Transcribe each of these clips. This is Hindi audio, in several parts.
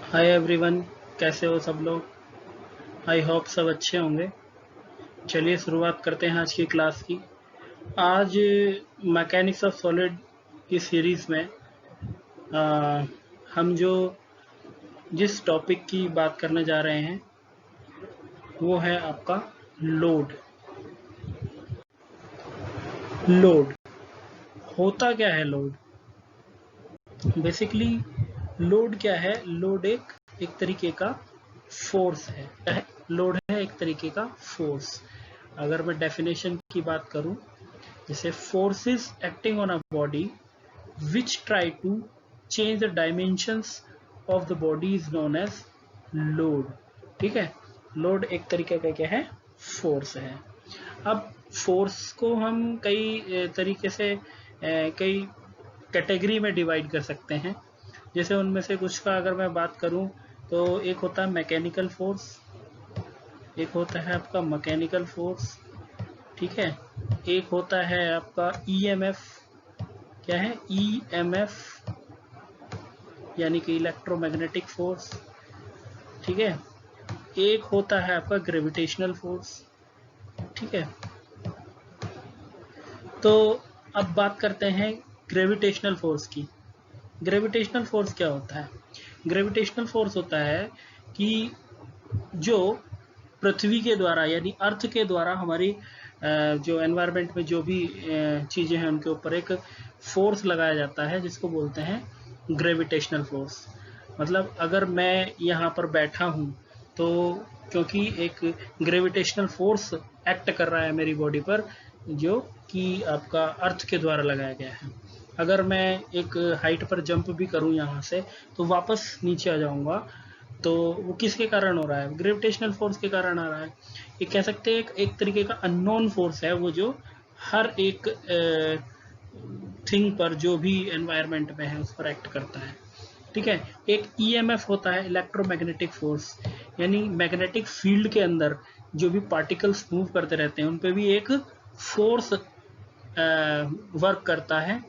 हाय एवरीवन, कैसे हो सब लोग। आई होप सब अच्छे होंगे। चलिए शुरुआत करते हैं आज की क्लास की। आज मैकेनिक्स ऑफ सॉलिड की सीरीज़ में हम जिस टॉपिक की बात करने जा रहे हैं वो है आपका लोड। लोड होता क्या है? लोड बेसिकली लोड क्या है? लोड एक तरीके का फोर्स है। क्या है? लोड है एक तरीके का फोर्स। अगर मैं डेफिनेशन की बात करूं, जैसे forces acting on a body which try to change the dimensions of the body is known as load. ठीक है, लोड एक तरीके का क्या है? फोर्स है। अब फोर्स को हम कई तरीके से कई कैटेगरी में डिवाइड कर सकते हैं। जैसे उनमें से कुछ का अगर मैं बात करूं तो एक होता है मैकेनिकल फोर्स, एक होता है आपका मैकेनिकल फोर्स। ठीक है, एक होता है आपका ईएमएफ। क्या है? ईएमएफ यानी कि इलेक्ट्रोमैग्नेटिक फोर्स। ठीक है, एक होता है आपका ग्रेविटेशनल फोर्स। ठीक है, तो अब बात करते हैं ग्रेविटेशनल फोर्स की। ग्रेविटेशनल फोर्स क्या होता है? ग्रेविटेशनल फोर्स होता है कि जो पृथ्वी के द्वारा यानी अर्थ के द्वारा हमारी जो एनवायरनमेंट में जो भी चीज़ें हैं उनके ऊपर एक फोर्स लगाया जाता है जिसको बोलते हैं ग्रेविटेशनल फोर्स। मतलब अगर मैं यहाँ पर बैठा हूँ तो क्योंकि एक ग्रेविटेशनल फोर्स एक्ट कर रहा है मेरी बॉडी पर, जो कि आपका अर्थ के द्वारा लगाया गया है। अगर मैं एक हाइट पर जंप भी करूँ यहाँ से तो वापस नीचे आ जाऊँगा, तो वो किसके कारण हो रहा है? ग्रेविटेशनल फोर्स के कारण आ रहा है। ये कह सकते हैं एक तरीके का अननोन फोर्स है वो, जो हर एक थिंग पर जो भी एनवायरनमेंट में है उस पर एक्ट करता है। ठीक है, एक ईएमएफ होता है इलेक्ट्रोमैग्नेटिक फोर्स, यानी मैग्नेटिक फील्ड के अंदर जो भी पार्टिकल्स मूव करते रहते हैं उन पे भी एक फोर्स वर्क करता है,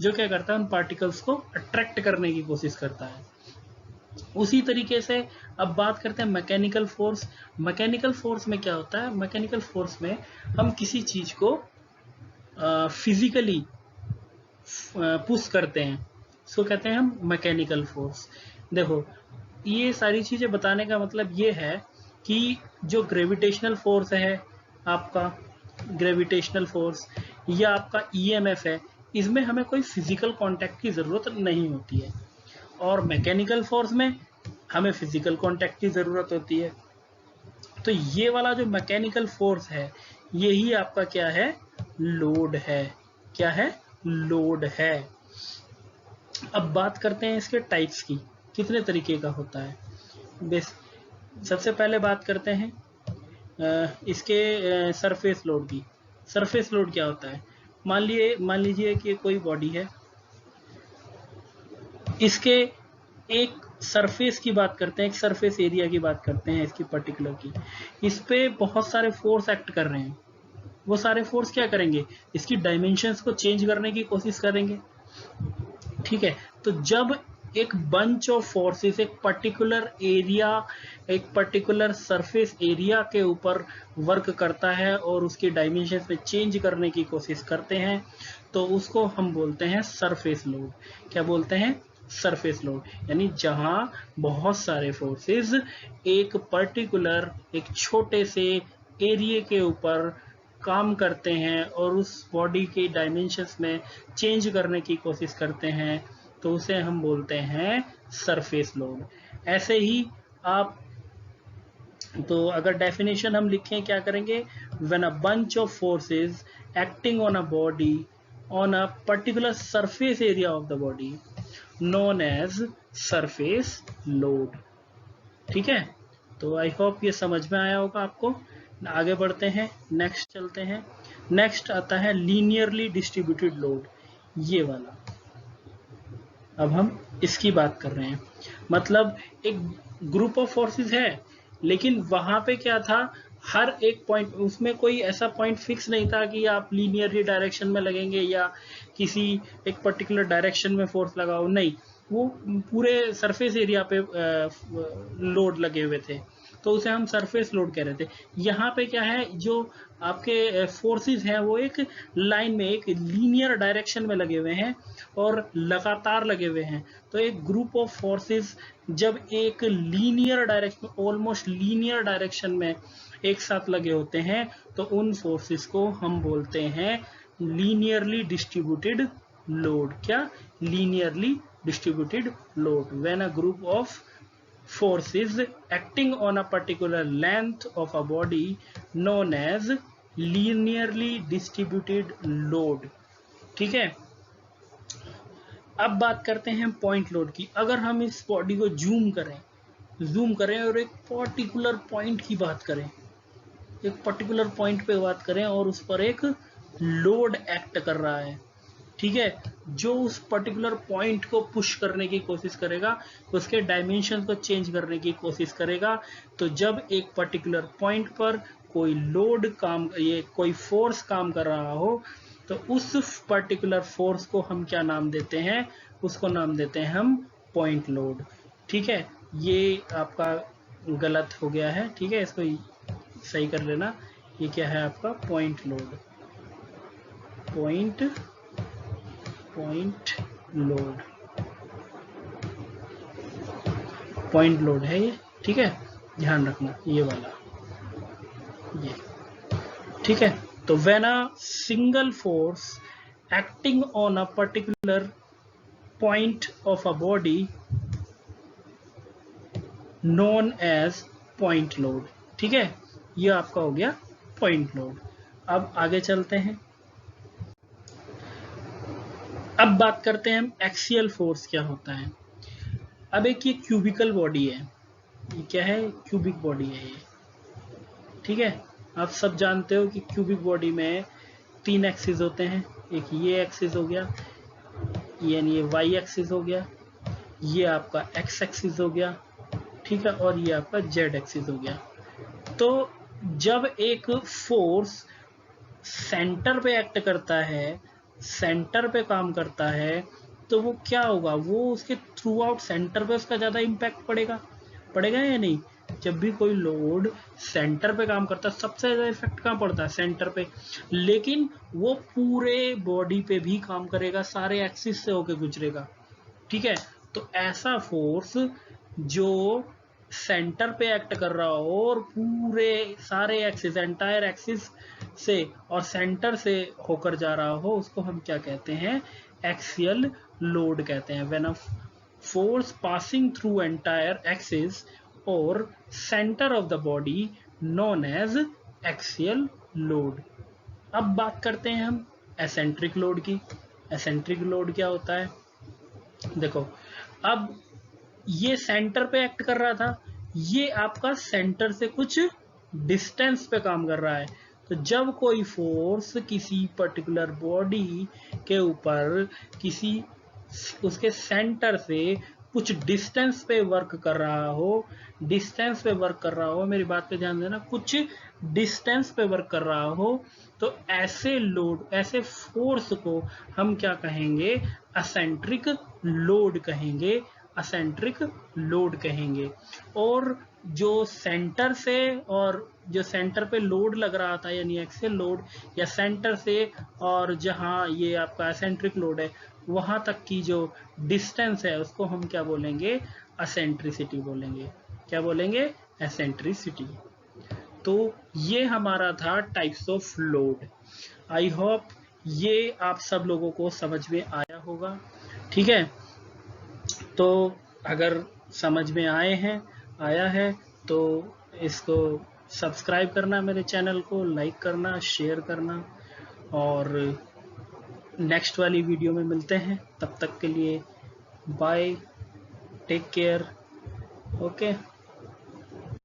जो क्या करता है? उन पार्टिकल्स को अट्रैक्ट करने की कोशिश करता है। उसी तरीके से अब बात करते हैं मैकेनिकल फोर्स। मैकेनिकल फोर्स में क्या होता है? मैकेनिकल फोर्स में हम किसी चीज को फिजिकली पुश करते हैं, इसको कहते हैं हम मैकेनिकल फोर्स। देखो, ये सारी चीजें बताने का मतलब ये है कि जो ग्रेविटेशनल फोर्स है आपका, ग्रेविटेशनल फोर्स या आपका ईएमएफ है, इसमें हमें कोई फिजिकल कांटेक्ट की जरूरत नहीं होती है, और मैकेनिकल फोर्स में हमें फिजिकल कांटेक्ट की ज़रूरत होती है। तो ये वाला जो मैकेनिकल फोर्स है यही आपका क्या है? लोड है। क्या है? लोड है। अब बात करते हैं इसके टाइप्स की, कितने तरीके का होता है। बेस सबसे पहले बात करते हैं इसके सरफेस लोड की। सरफेस लोड क्या होता है? मान लीजिए कि कोई बॉडी है, इसके एक सरफेस की बात करते हैं, एक सरफेस एरिया की बात करते हैं इसकी पर्टिकुलर की। इस पे बहुत सारे फोर्स एक्ट कर रहे हैं। वो सारे फोर्स क्या करेंगे? इसकी डायमेंशंस को चेंज करने की कोशिश करेंगे। ठीक है, तो जब एक बंच ऑफ फोर्सेस एक पर्टिकुलर एरिया, एक पर्टिकुलर सरफेस एरिया के ऊपर वर्क करता है और उसकी डायमेंशंस में चेंज करने की कोशिश करते हैं, तो उसको हम बोलते हैं सरफेस लोड। क्या बोलते हैं? Surface load. यानी जहां बहुत सारे फोर्सेस एक पर्टिकुलर एक छोटे से एरिया के ऊपर काम करते हैं और उस बॉडी के डायमेंशंस में चेंज करने की कोशिश करते हैं, तो उसे हम बोलते हैं सरफेस लोड। ऐसे ही आप, तो अगर डेफिनेशन हम लिखें क्या करेंगे? When a bunch of forces acting on a body on a particular surface area of the body known as surface load. ठीक है, तो आई होप ये समझ में आया होगा आपको। आगे बढ़ते हैं, नेक्स्ट चलते हैं। नेक्स्ट आता है लीनियरली डिस्ट्रीब्यूटेड लोड, ये वाला। अब हम इसकी बात कर रहे हैं। मतलब एक ग्रुप ऑफ फोर्सेस है, लेकिन वहां पे क्या था? हर एक पॉइंट, उसमें कोई ऐसा पॉइंट फिक्स नहीं था कि आप लीनियरली डायरेक्शन में लगेंगे या किसी एक पर्टिकुलर डायरेक्शन में फोर्स लगाओ। नहीं, वो पूरे सरफेस एरिया पे लोड लगे हुए थे, तो उसे हम सरफेस लोड कह रहे थे। यहाँ पे क्या है, जो आपके फोर्सेस हैं वो एक लाइन में, एक लीनियर डायरेक्शन में लगे हुए हैं और लगातार लगे हुए हैं। तो एक ग्रुप ऑफ फोर्सेस जब एक linear direction, almost linear direction में एक साथ लगे होते हैं, तो उन फोर्सेस को हम बोलते हैं लीनियरली डिस्ट्रीब्यूटेड लोड। क्या? Linearly distributed load when a group of forces acting on a particular length of a body known as linearly distributed load। ठीक है, अब बात करते हैं पॉइंट लोड की। अगर हम इस बॉडी को जूम करें और एक पर्टिकुलर पॉइंट की बात करें, एक पर्टिकुलर पॉइंट पे बात करें और उस पर एक लोड एक्ट कर रहा है, ठीक है, जो उस पर्टिकुलर पॉइंट को पुश करने की कोशिश करेगा, उसके डायमेंशन को चेंज करने की कोशिश करेगा। तो जब एक पर्टिकुलर पॉइंट पर कोई लोड काम, ये कोई फोर्स काम कर रहा हो, तो उस पर्टिकुलर फोर्स को हम क्या नाम देते हैं? उसको नाम देते हैं हम पॉइंट लोड। ठीक है, ये आपका गलत हो गया है, ठीक है, इसको सही कर लेना। ये क्या है आपका? Point load. Point load, point load है ये, ठीक है, ध्यान रखना ये वाला, ये ठीक है। तो when a single force acting on a particular point of a body known as point load. ठीक है, ये आपका हो गया पॉइंट लोड। अब आगे चलते हैं, अब बात करते हैं हम एक्सियल फोर्स क्या होता है। अब एक ये क्यूबिकल बॉडी है, ये क्या है? क्यूबिक बॉडी है ये, ठीक है। आप सब जानते हो कि क्यूबिक बॉडी में 3 एक्सिस होते हैं, एक ये एक्सिस हो गया, यानी ये वाई एक्सिस हो गया, ये आपका एक्स एक्सिस हो गया, ठीक है, और ये आपका जेड एक्सिस हो गया। तो जब एक फोर्स सेंटर पे एक्ट करता है, सेंटर पे काम करता है, तो वो क्या होगा? वो उसके थ्रू आउट सेंटर पे उसका ज्यादा इम्पैक्ट पड़ेगा या नहीं? जब भी कोई लोड सेंटर पे काम करता है, सबसे ज्यादा इफेक्ट कहाँ पड़ता है? सेंटर पे। लेकिन वो पूरे बॉडी पे भी काम करेगा, सारे एक्सिस से होके गुजरेगा, ठीक है। तो ऐसा फोर्स जो सेंटर पे एक्ट कर रहा हो और पूरे सारे एक्सिस, एंटायर एक्सिस से और सेंटर से होकर जा रहा हो, उसको हम क्या कहते हैं? एक्सियल लोड कहते हैं। When a force passing through entire axis और centre of the body known as axial load. अब बात करते हैं हम एसेंट्रिक लोड की। एसेंट्रिक लोड क्या होता है? देखो, अब ये सेंटर पे एक्ट कर रहा था, ये आपका सेंटर से कुछ डिस्टेंस पे काम कर रहा है। तो जब कोई फोर्स किसी पर्टिकुलर बॉडी के ऊपर किसी उसके सेंटर से कुछ डिस्टेंस पे वर्क कर रहा हो, डिस्टेंस पे वर्क कर रहा हो, मेरी बात पे ध्यान देना, कुछ डिस्टेंस पे वर्क कर रहा हो, तो ऐसे लोड, ऐसे फोर्स को हम क्या कहेंगे? एसेंट्रिक लोड कहेंगे, एसेंट्रिक लोड कहेंगे। और जो सेंटर से, और जो सेंटर पे लोड लग रहा था यानी एक्सियल लोड, या सेंटर से और जहां ये आपका एसेंट्रिक लोड है वहां तक की जो डिस्टेंस है, उसको हम क्या बोलेंगे? एसेंट्रिसिटी बोलेंगे। क्या बोलेंगे? एसेंट्रिसिटी। तो ये हमारा था types of load. I hope ये आप सब लोगों को समझ में आया होगा, ठीक है। तो अगर समझ में आया है तो इसको सब्सक्राइब करना, मेरे चैनल को लाइक करना, शेयर करना, और नेक्स्ट वाली वीडियो में मिलते हैं। तब तक के लिए बाय, टेक केयर, ओके।